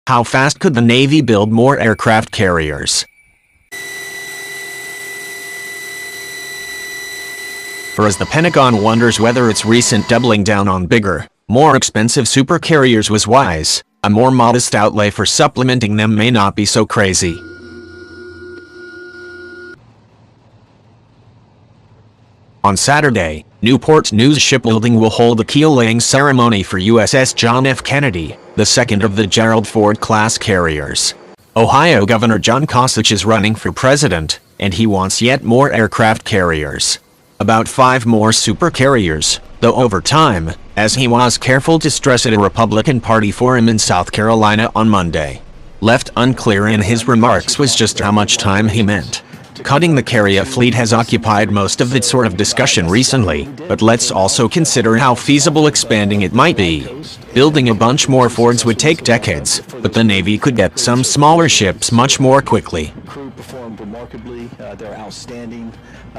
How fast could the Navy build more aircraft carriers? Or as the Pentagon wonders whether its recent doubling down on bigger, more expensive supercarriers was wise, a more modest outlay for supplementing them may not be so crazy. On Saturday, Newport News Shipbuilding will hold a keel-laying ceremony for USS John F. Kennedy, the second of the Gerald Ford class carriers. Ohio Governor John Kasich is running for president, and he wants yet more aircraft carriers. About 5 more supercarriers, though over time, as he was careful to stress at a Republican Party forum in South Carolina on Monday. Left unclear in his remarks was just how much time he meant. Cutting the carrier fleet has occupied most of that sort of discussion recently, but let's also consider how feasible expanding it might be. Building a bunch more Fords would take decades, but the Navy could get some smaller ships much more quickly. The crew performed remarkably. They're outstanding.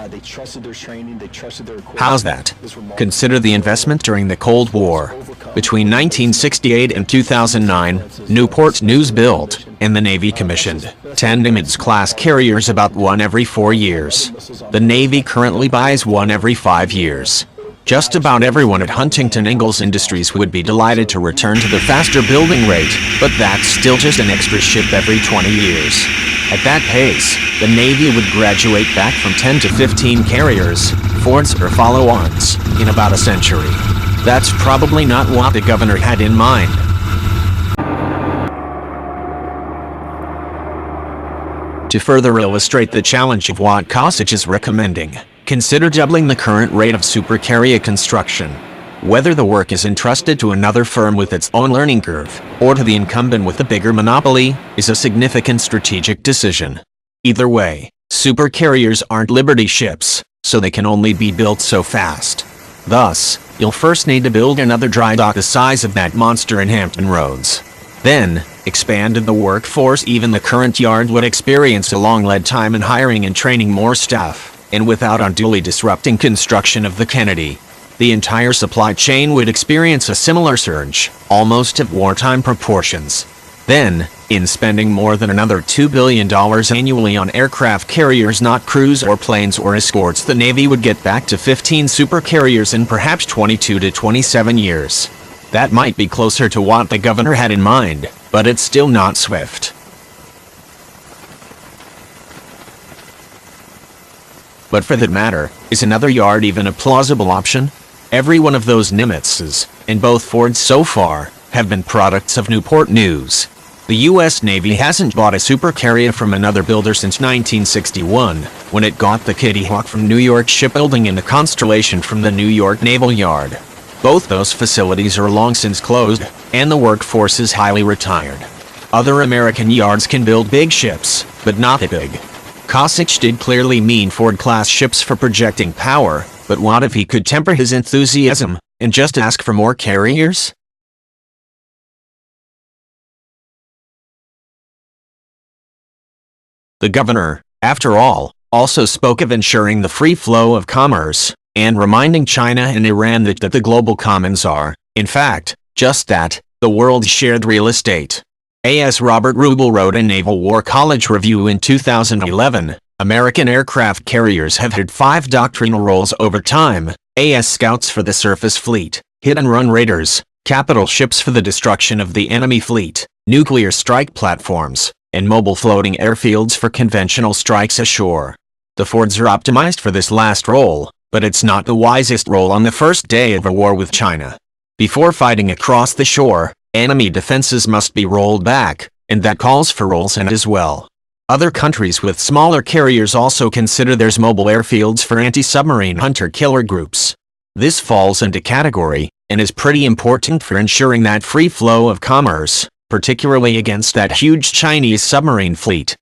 They trusted their training. They trusted their equipment. How's that? Consider the investment during the Cold War. Between 1968 and 2009, Newport News built, and the Navy commissioned, 10 Nimitz-class carriers about 1 every 4 years. The Navy currently buys 1 every 5 years. Just about everyone at Huntington Ingalls Industries would be delighted to return to the faster building rate, but that's still just an extra ship every 20 years. At that pace, the Navy would graduate back from 10 to 15 carriers, Fords or follow-ons, in about a century. That's probably not what the governor had in mind. To further illustrate the challenge of what Kasich is recommending, consider doubling the current rate of supercarrier construction. Whether the work is entrusted to another firm with its own learning curve, or to the incumbent with a bigger monopoly, is a significant strategic decision. Either way, supercarriers aren't Liberty ships, so they can only be built so fast. Thus, you'll first need to build another dry dock the size of that monster in Hampton Roads. Then, expand the workforce. Even the current yard would experience a long lead time in hiring and training more staff, and without unduly disrupting construction of the Kennedy. The entire supply chain would experience a similar surge, almost of wartime proportions. Then, in spending more than another $2 billion annually on aircraft carriers, not crews or planes or escorts, the Navy would get back to 15 supercarriers in perhaps 22 to 27 years. That might be closer to what the governor had in mind, but it's still not swift. But for that matter, is another yard even a plausible option? Every one of those Nimitzes, and both Fords so far, have been products of Newport News. The U.S. Navy hasn't bought a supercarrier from another builder since 1961, when it got the Kitty Hawk from New York Shipbuilding and the Constellation from the New York Naval Yard. Both those facilities are long since closed, and the workforce is highly retired. Other American yards can build big ships, but not that big. Kasich did clearly mean Ford-class ships for projecting power, but what if he could temper his enthusiasm, and just ask for more carriers? The governor, after all, also spoke of ensuring the free flow of commerce, and reminding China and Iran that the global commons are, in fact, just that, the world's shared real estate. A.S. Robert Rubel wrote in Naval War College Review in 2011, American aircraft carriers have had 5 doctrinal roles over time: A.S. scouts for the surface fleet, hit-and-run raiders, capital ships for the destruction of the enemy fleet, nuclear strike platforms, and mobile floating airfields for conventional strikes ashore. The Fords are optimized for this last role, but it's not the wisest role on the first day of a war with China. Before fighting across the shore, enemy defenses must be rolled back, and that calls for roles in as well. Other countries with smaller carriers also consider theirs mobile airfields for anti-submarine hunter-killer groups. This falls into category, and is pretty important for ensuring that free flow of commerce, particularly against that huge Chinese submarine fleet.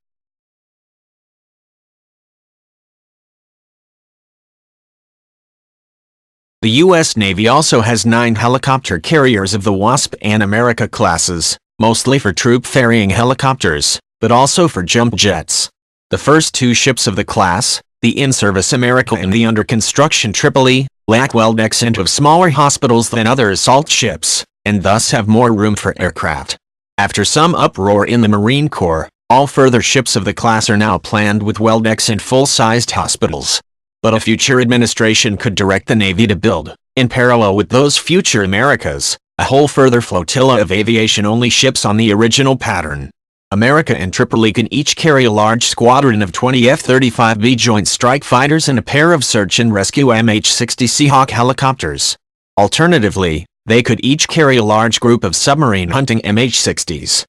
The U.S. Navy also has 9 helicopter carriers of the Wasp and America classes, mostly for troop-ferrying helicopters, but also for jump jets. The first 2 ships of the class, the in-service America and the under-construction Tripoli, lack well-decks and have smaller hospitals than other assault ships, and thus have more room for aircraft. After some uproar in the Marine Corps, all further ships of the class are now planned with well decks and full-sized hospitals. But a future administration could direct the Navy to build, in parallel with those future Americas, a whole further flotilla of aviation-only ships on the original pattern. America and Tripoli can each carry a large squadron of 20 F-35B Joint Strike Fighters and a pair of search and rescue MH-60 Seahawk helicopters. Alternatively, they could each carry a large group of submarine hunting MH-60s.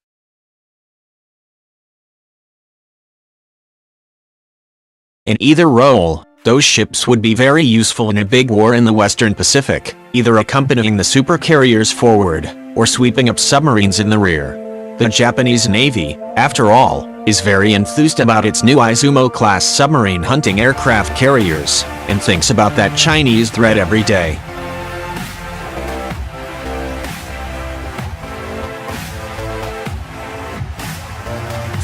In either role, those ships would be very useful in a big war in the Western Pacific, either accompanying the supercarriers forward, or sweeping up submarines in the rear. The Japanese Navy, after all, is very enthused about its new Izumo-class submarine hunting aircraft carriers, and thinks about that Chinese threat every day.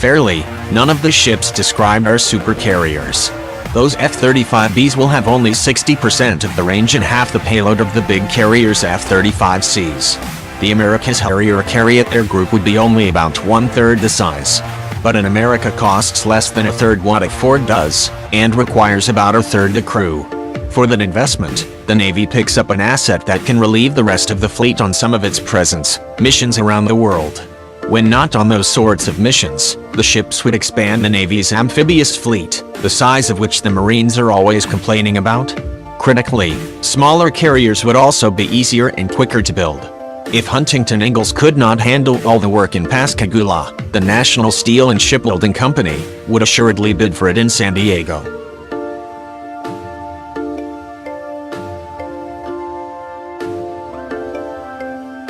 Fairly, none of the ships described are supercarriers. Those F-35Bs will have only 60% of the range and half the payload of the big carriers' F-35Cs. The America's Harrier carrier air group would be only about 1/3 the size. But in America costs less than 1/3 what a Ford does, and requires about 1/3 the crew. For that investment, the Navy picks up an asset that can relieve the rest of the fleet on some of its presence missions around the world. When not on those sorts of missions, the ships would expand the Navy's amphibious fleet, the size of which the Marines are always complaining about. Critically, smaller carriers would also be easier and quicker to build. If Huntington Ingalls could not handle all the work in Pascagoula, the National Steel and Shipbuilding Company would assuredly bid for it in San Diego.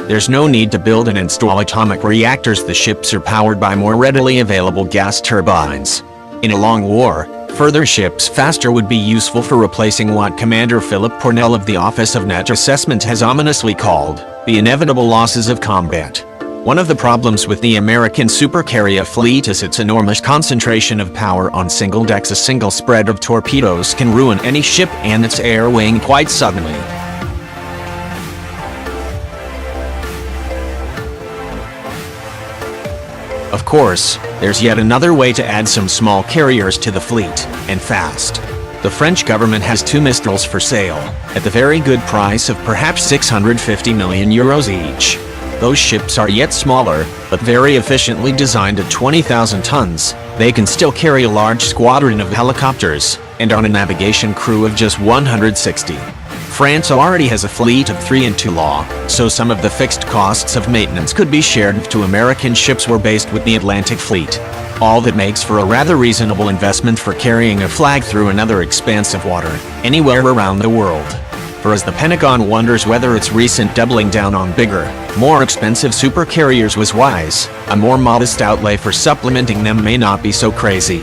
There's no need to build and install atomic reactors. The ships are powered by more readily available gas turbines. In a long war, further ships faster would be useful for replacing what Commander Philip Pornell of the Office of Net Assessment has ominously called the inevitable losses of combat. One of the problems with the American supercarrier fleet is its enormous concentration of power on single decks. A single spread of torpedoes can ruin any ship and its air wing quite suddenly. Of course, there's yet another way to add some small carriers to the fleet, and fast. The French government has 2 Mistrals for sale, at the very good price of perhaps 650 million euros each. Those ships are yet smaller, but very efficiently designed at 20,000 tons. They can still carry a large squadron of helicopters, and on a navigation crew of just 160. France already has a fleet of 3 in Toulon, so some of the fixed costs of maintenance could be shared if 2 American ships were based with the Atlantic Fleet. All that makes for a rather reasonable investment for carrying a flag through another expanse of water, anywhere around the world. For as the Pentagon wonders whether its recent doubling down on bigger, more expensive supercarriers was wise, a more modest outlay for supplementing them may not be so crazy.